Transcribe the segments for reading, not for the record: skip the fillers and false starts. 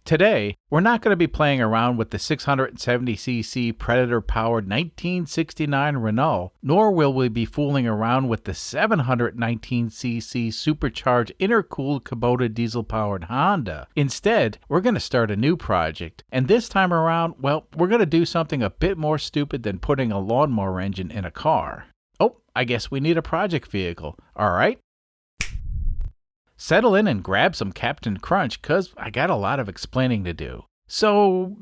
Today, we're not going to be playing around with the 670cc Predator-powered 1969 Renault, nor will we be fooling around with the 719cc supercharged intercooled Kubota diesel-powered Honda. Instead, we're going to start a new project, and this time around, well, we're going to do something a bit more stupid than putting a lawnmower engine in a car. Oh, I guess we need a project vehicle, alright? Settle in and grab some Captain Crunch, cause I got a lot of explaining to do. So,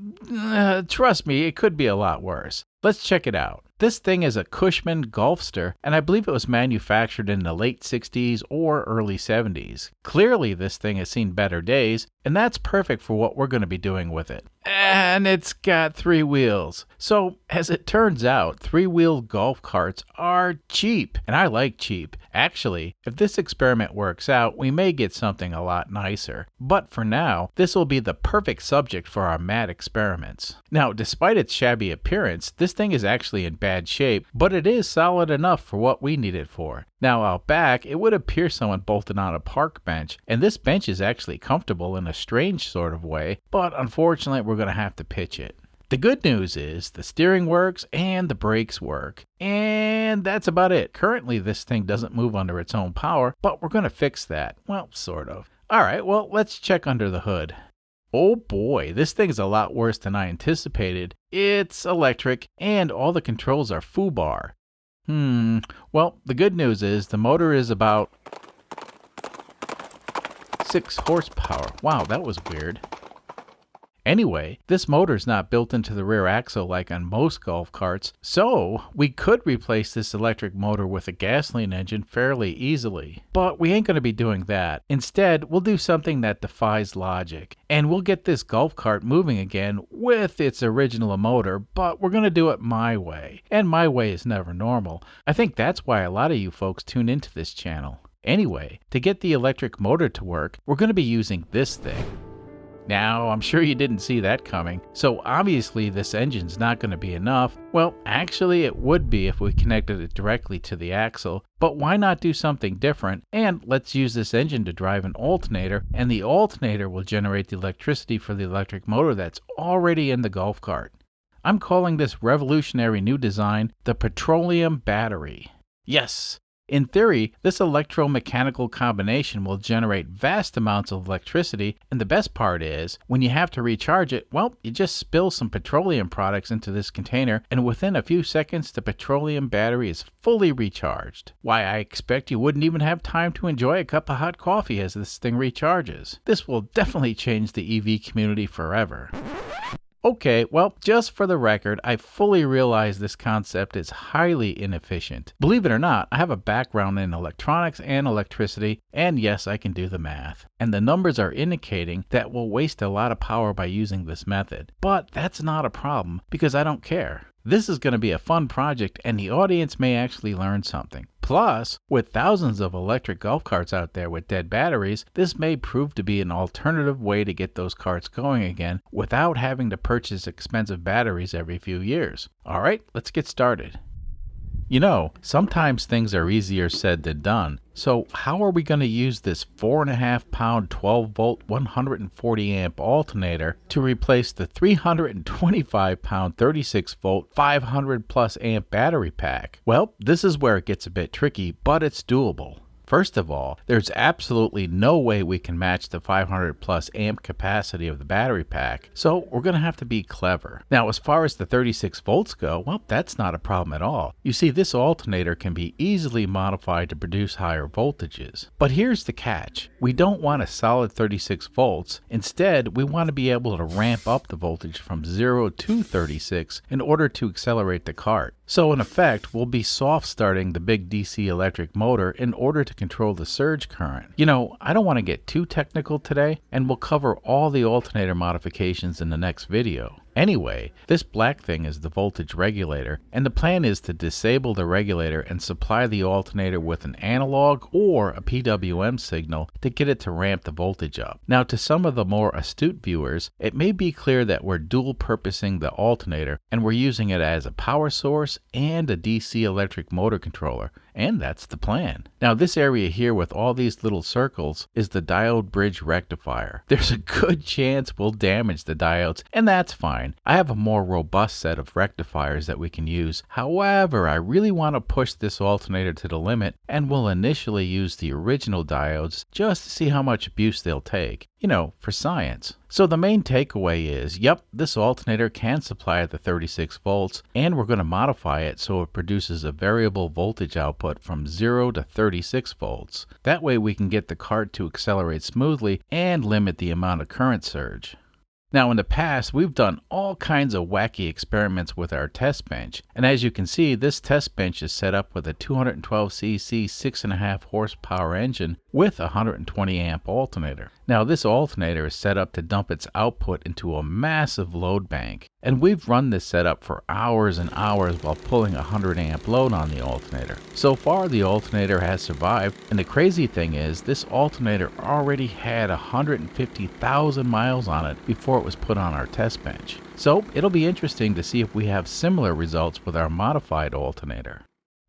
trust me, it could be a lot worse. Let's check it out. This thing is a Cushman Golfster, and I believe it was manufactured in the late 60s or early 70s. Clearly, this thing has seen better days, and that's perfect for what we're going to be doing with it. And it's got 3 wheels. So, as it turns out, 3-wheeled golf carts are cheap, and I like cheap. Actually, if this experiment works out, we may get something a lot nicer. But for now, this will be the perfect subject for our mad experiments. Now, despite its shabby appearance, this thing is actually in bad shape, but it is solid enough for what we need it for. Now out back, it would appear someone bolted on a park bench, and this bench is actually comfortable in a strange sort of way, but unfortunately we're going to have to pitch it. The good news is the steering works and the brakes work, and that's about it. Currently this thing doesn't move under its own power, but we're going to fix that. Well, sort of. Alright, well let's check under the hood. Oh boy, this thing's a lot worse than I anticipated. It's electric, and all the controls are foobar. Well, the good news is the motor is about 6 horsepower. Wow, that was weird. Anyway, this motor's not built into the rear axle like on most golf carts, so we could replace this electric motor with a gasoline engine fairly easily. But we ain't going to be doing that. Instead, we'll do something that defies logic, and we'll get this golf cart moving again with its original motor, but we're going to do it my way. And my way is never normal. I think that's why a lot of you folks tune into this channel. Anyway, to get the electric motor to work, we're going to be using this thing. Now, I'm sure you didn't see that coming, so obviously this engine's not going to be enough. Well, actually it would be if we connected it directly to the axle, but why not do something different? And let's use this engine to drive an alternator, and the alternator will generate the electricity for the electric motor that's already in the golf cart. I'm calling this revolutionary new design the petroleum battery. Yes! In theory, this electromechanical combination will generate vast amounts of electricity, and the best part is, when you have to recharge it, well, you just spill some petroleum products into this container, and within a few seconds the petroleum battery is fully recharged. Why, I expect you wouldn't even have time to enjoy a cup of hot coffee as this thing recharges. This will definitely change the EV community forever. Okay, well, just for the record, I fully realize this concept is highly inefficient. Believe it or not, I have a background in electronics and electricity, and yes, I can do the math. And the numbers are indicating that we'll waste a lot of power by using this method. But that's not a problem, because I don't care. This is going to be a fun project, and the audience may actually learn something. Plus, with thousands of electric golf carts out there with dead batteries, this may prove to be an alternative way to get those carts going again without having to purchase expensive batteries every few years. Alright, let's get started. You know, sometimes things are easier said than done, so how are we going to use this 4.5 pound 12 volt 140 amp alternator to replace the 325 pound 36 volt 500 plus amp battery pack? Well, this is where it gets a bit tricky, but it's doable. First of all, there's absolutely no way we can match the 500 plus amp capacity of the battery pack, so we're going to have to be clever. Now, as far as the 36 volts go, well, that's not a problem at all. You see, this alternator can be easily modified to produce higher voltages. But here's the catch. We don't want a solid 36 volts. Instead, we want to be able to ramp up the voltage from 0 to 36 in order to accelerate the cart. So in effect, we'll be soft starting the big DC electric motor in order to control the surge current. You know, I don't want to get too technical today, and we'll cover all the alternator modifications in the next video. Anyway, this black thing is the voltage regulator, and the plan is to disable the regulator and supply the alternator with an analog or a PWM signal to get it to ramp the voltage up. Now, to some of the more astute viewers, it may be clear that we're dual purposing the alternator, and we're using it as a power source and a DC electric motor controller. and that's the plan. Now this area here with all these little circles is the diode bridge rectifier. There's a good chance we'll damage the diodes, and that's fine. I have a more robust set of rectifiers that we can use. However, I really want to push this alternator to the limit, and will initially use the original diodes just to see how much abuse they'll take. You know, for science. So the main takeaway is, yep, this alternator can supply at the 36 volts, and we're going to modify it so it produces a variable voltage output from 0 to 36 volts. That way we can get the cart to accelerate smoothly and limit the amount of current surge. Now in the past, we've done all kinds of wacky experiments with our test bench, and as you can see, this test bench is set up with a 212cc 6.5 horsepower engine with a 120 amp alternator. Now this alternator is set up to dump its output into a massive load bank, and we've run this setup for hours and hours while pulling a 100 amp load on the alternator. So far the alternator has survived, and the crazy thing is this alternator already had 150,000 miles on it before it was put on our test bench. So it'll be interesting to see if we have similar results with our modified alternator.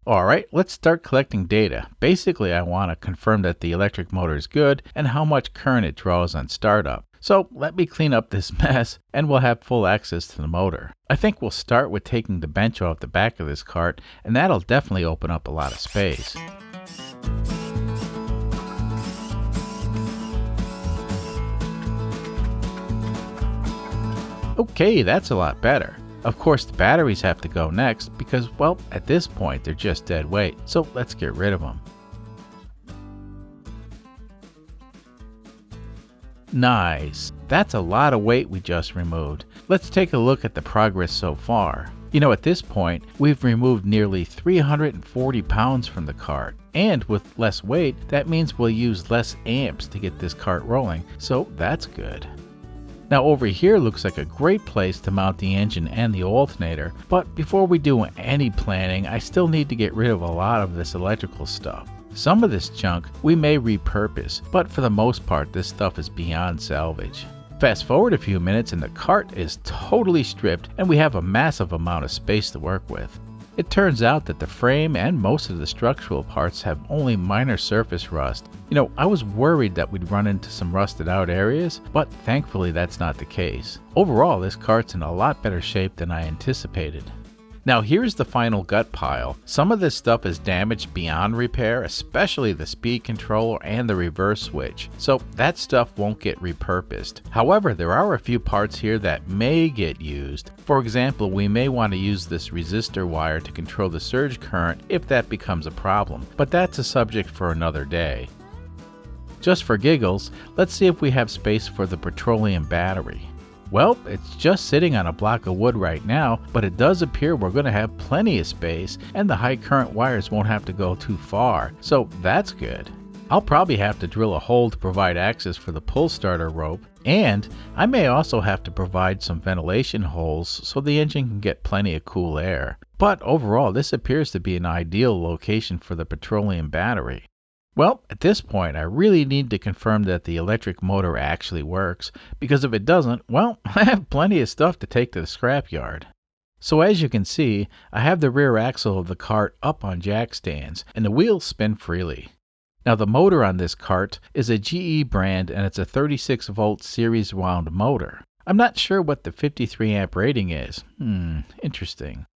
Alright, let's start collecting data. Basically, I want to confirm that the electric motor is good and how much current it draws on startup. So let me clean up this mess and we'll have full access to the motor. I think we'll start with taking the bench off the back of this cart, and that'll definitely open up a lot of space. Okay, that's a lot better. Of course, the batteries have to go next because, well, at this point they're just dead weight, so let's get rid of them. Nice. That's a lot of weight we just removed. Let's take a look at the progress so far. You know, at this point, we've removed nearly 340 pounds from the cart. And with less weight, that means we'll use less amps to get this cart rolling, so that's good. Now over here looks like a great place to mount the engine and the alternator, but before we do any planning, I still need to get rid of a lot of this electrical stuff. Some of this junk we may repurpose, but for the most part this stuff is beyond salvage. Fast forward a few minutes and the cart is totally stripped and we have a massive amount of space to work with. It turns out that the frame and most of the structural parts have only minor surface rust. You know, I was worried that we'd run into some rusted out areas, but thankfully that's not the case. Overall, this cart's in a lot better shape than I anticipated. Now here's the final gut pile. Some of this stuff is damaged beyond repair, especially the speed controller and the reverse switch, so that stuff won't get repurposed. However, there are a few parts here that may get used. For example, we may want to use this resistor wire to control the surge current if that becomes a problem, but that's a subject for another day. Just for giggles, let's see if we have space for the petroleum battery. Well, it's just sitting on a block of wood right now, but it does appear we're going to have plenty of space and the high current wires won't have to go too far, so that's good. I'll probably have to drill a hole to provide access for the pull starter rope, and I may also have to provide some ventilation holes so the engine can get plenty of cool air. But overall, this appears to be an ideal location for the petroleum battery. Well, at this point, I really need to confirm that the electric motor actually works, because if it doesn't, well, I have plenty of stuff to take to the scrapyard. So as you can see, I have the rear axle of the cart up on jack stands, and the wheels spin freely. Now the motor on this cart is a GE brand, and it's a 36 volt series wound motor. I'm not sure what the 53 amp rating is. Interesting.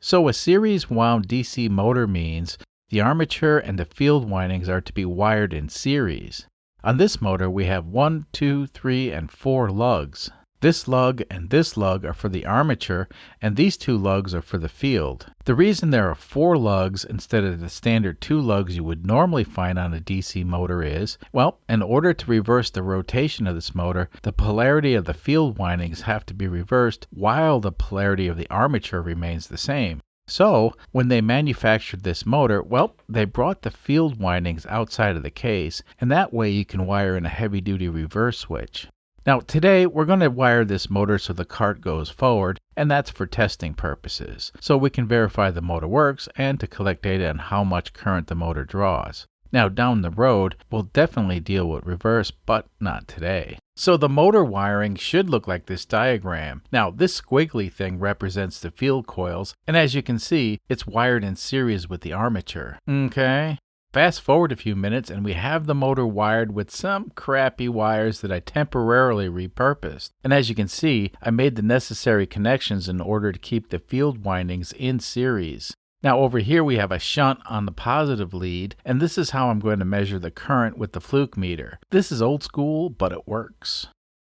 So a series wound DC motor means the armature and the field windings are to be wired in series. On this motor we have 1, 2, 3, and 4 lugs. This lug and this lug are for the armature, and these 2 lugs are for the field. The reason there are 4 lugs instead of the standard 2 lugs you would normally find on a DC motor is, well, in order to reverse the rotation of this motor, the polarity of the field windings have to be reversed while the polarity of the armature remains the same. So, when they manufactured this motor, well, they brought the field windings outside of the case, and that way you can wire in a heavy-duty reverse switch. Now, today we're going to wire this motor so the cart goes forward, and that's for testing purposes, so we can verify the motor works and to collect data on how much current the motor draws. Now down the road, we'll definitely deal with reverse, but not today. So the motor wiring should look like this diagram. Now this squiggly thing represents the field coils, and as you can see, it's wired in series with the armature. Okay. Fast forward a few minutes and we have the motor wired with some crappy wires that I temporarily repurposed. And as you can see, I made the necessary connections in order to keep the field windings in series. Now over here we have a shunt on the positive lead, and this is how I'm going to measure the current with the fluke meter. This is old school, but it works.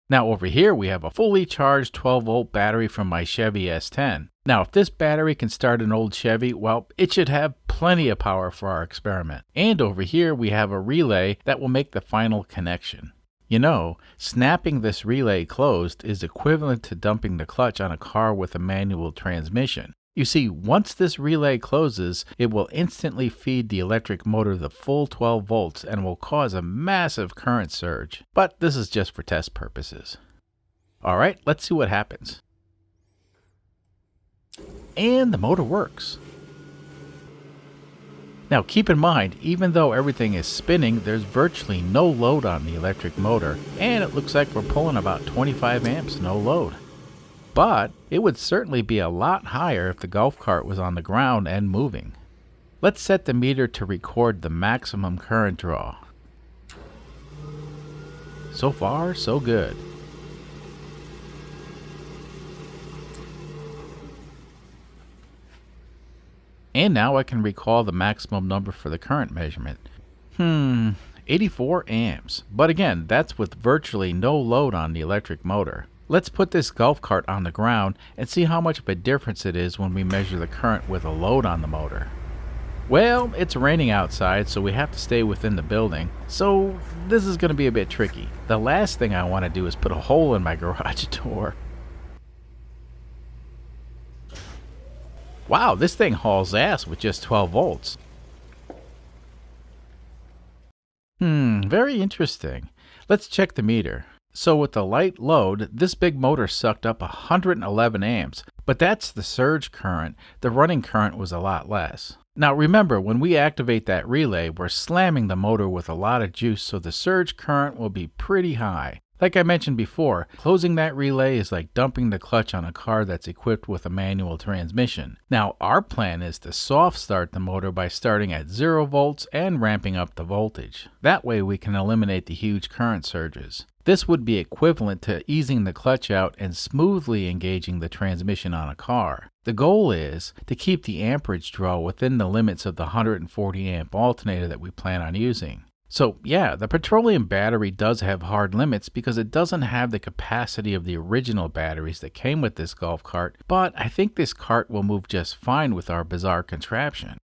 Now over here we have a fully charged 12-volt battery from my Chevy S10. Now if this battery can start an old Chevy, well, it should have plenty of power for our experiment. And over here we have a relay that will make the final connection. You know, snapping this relay closed is equivalent to dumping the clutch on a car with a manual transmission. You see, once this relay closes, it will instantly feed the electric motor the full 12 volts and will cause a massive current surge. But this is just for test purposes. Alright, let's see what happens. And the motor works. Now keep in mind, even though everything is spinning, there's virtually no load on the electric motor, and it looks like we're pulling about 25 amps no load. But it would certainly be a lot higher if the golf cart was on the ground and moving. Let's set the meter to record the maximum current draw. So far, so good. And now I can recall the maximum number for the current measurement. 84 amps. But again, that's with virtually no load on the electric motor. Let's put this golf cart on the ground and see how much of a difference it is when we measure the current with a load on the motor. Well, it's raining outside, so we have to stay within the building, so this is going to be a bit tricky. The last thing I want to do is put a hole in my garage door. Wow, this thing hauls ass with just 12 volts. Very interesting. Let's check the meter. So with the light load, this big motor sucked up 111 amps, but that's the surge current. The running current was a lot less. Now remember, when we activate that relay, we're slamming the motor with a lot of juice, so the surge current will be pretty high. Like I mentioned before, closing that relay is like dumping the clutch on a car that's equipped with a manual transmission. Now our plan is to soft start the motor by starting at 0 volts and ramping up the voltage. That way we can eliminate the huge current surges. This would be equivalent to easing the clutch out and smoothly engaging the transmission on a car. The goal is to keep the amperage draw within the limits of the 140 amp alternator that we plan on using. So yeah, the petroleum battery does have hard limits because it doesn't have the capacity of the original batteries that came with this golf cart, but I think this cart will move just fine with our bizarre contraption.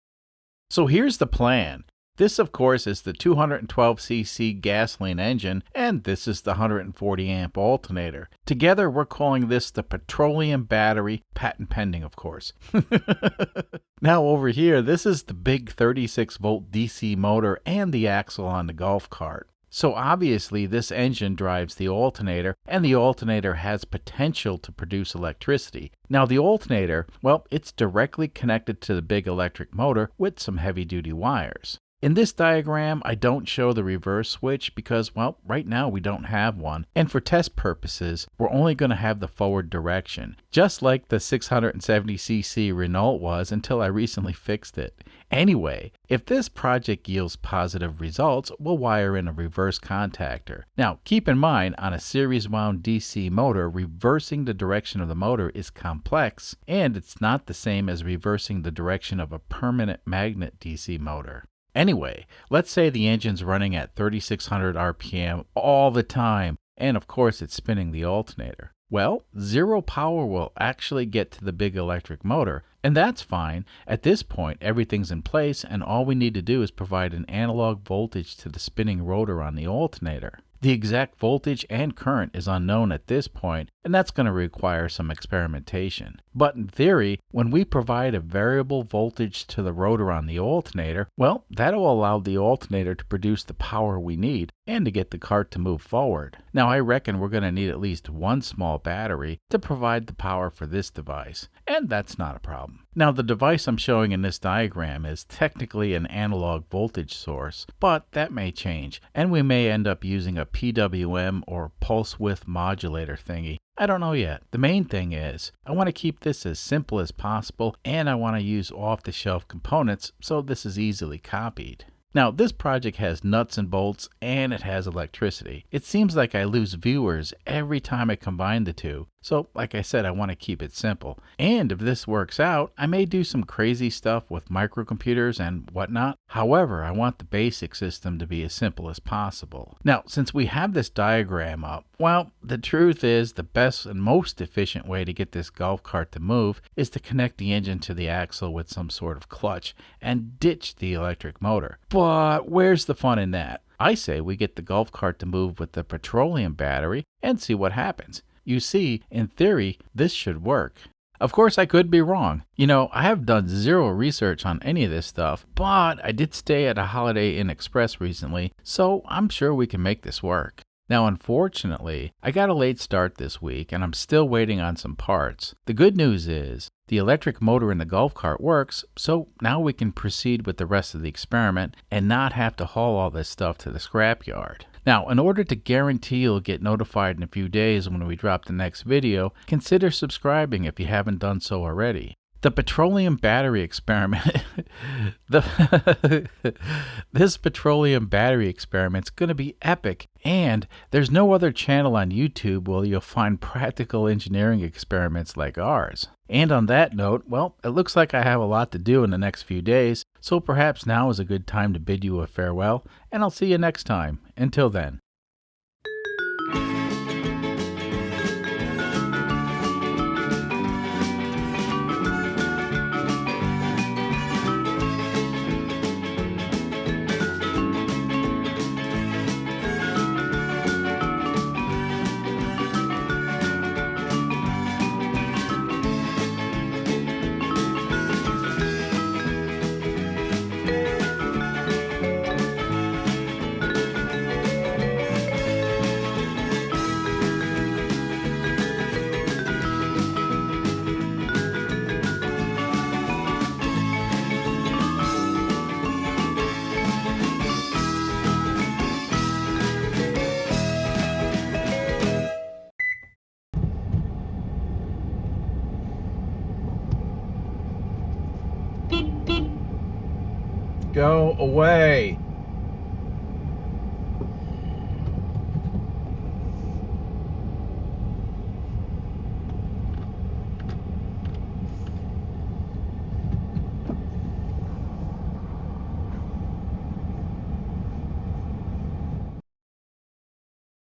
So here's the plan. This, of course, is the 212cc gasoline engine, and this is the 140 amp alternator. Together, we're calling this the petroleum battery, patent pending, of course. Now over here, this is the big 36 volt DC motor and the axle on the golf cart. So obviously this engine drives the alternator, and the alternator has potential to produce electricity. Now the alternator, well, it's directly connected to the big electric motor with some heavy duty wires. In this diagram, I don't show the reverse switch because, well, right now we don't have one. And for test purposes, we're only going to have the forward direction, just like the 670cc Renault was until I recently fixed it. Anyway, if this project yields positive results, we'll wire in a reverse contactor. Now, keep in mind, on a series wound DC motor, reversing the direction of the motor is complex, and it's not the same as reversing the direction of a permanent magnet DC motor. Anyway, let's say the engine's running at 3600 RPM all the time, and of course it's spinning the alternator. Well, zero power will actually get to the big electric motor, and that's fine. At this point, everything's in place, and all we need to do is provide an analog voltage to the spinning rotor on the alternator. The exact voltage and current is unknown at this point, and that's going to require some experimentation. But in theory, when we provide a variable voltage to the rotor on the alternator, well, that'll allow the alternator to produce the power we need and to get the cart to move forward. Now, I reckon we're going to need at least one small battery to provide the power for this device, and that's not a problem. Now, the device I'm showing in this diagram is technically an analog voltage source, but that may change, and we may end up using a PWM or pulse width modulator thingy. I don't know yet. The main thing is, I want to keep this as simple as possible, and I want to use off-the-shelf components so this is easily copied. Now, this project has nuts and bolts, and it has electricity. It seems like I lose viewers every time I combine the two. So, like I said, I want to keep it simple. And if this works out, I may do some crazy stuff with microcomputers and whatnot. However, I want the basic system to be as simple as possible. Now, since we have this diagram up, well, the truth is the best and most efficient way to get this golf cart to move is to connect the engine to the axle with some sort of clutch and ditch the electric motor. But where's the fun in that? I say we get the golf cart to move with the petroleum battery and see what happens. You see, in theory, this should work. Of course, I could be wrong. I have done zero research on any of this stuff, but I did stay at a Holiday Inn Express recently, so I'm sure we can make this work. Now, unfortunately, I got a late start this week, and I'm still waiting on some parts. The good news is, the electric motor in the golf cart works, so now we can proceed with the rest of the experiment and not have to haul all this stuff to the scrapyard. Now, in order to guarantee you'll get notified in a few days when we drop the next video, consider subscribing if you haven't done so already. The petroleum battery experiment, this petroleum battery experiment's going to be epic, and there's no other channel on YouTube where you'll find practical engineering experiments like ours. And on that note, well, it looks like I have a lot to do in the next few days, so perhaps now is a good time to bid you a farewell, and I'll see you next time. Until then. Go away.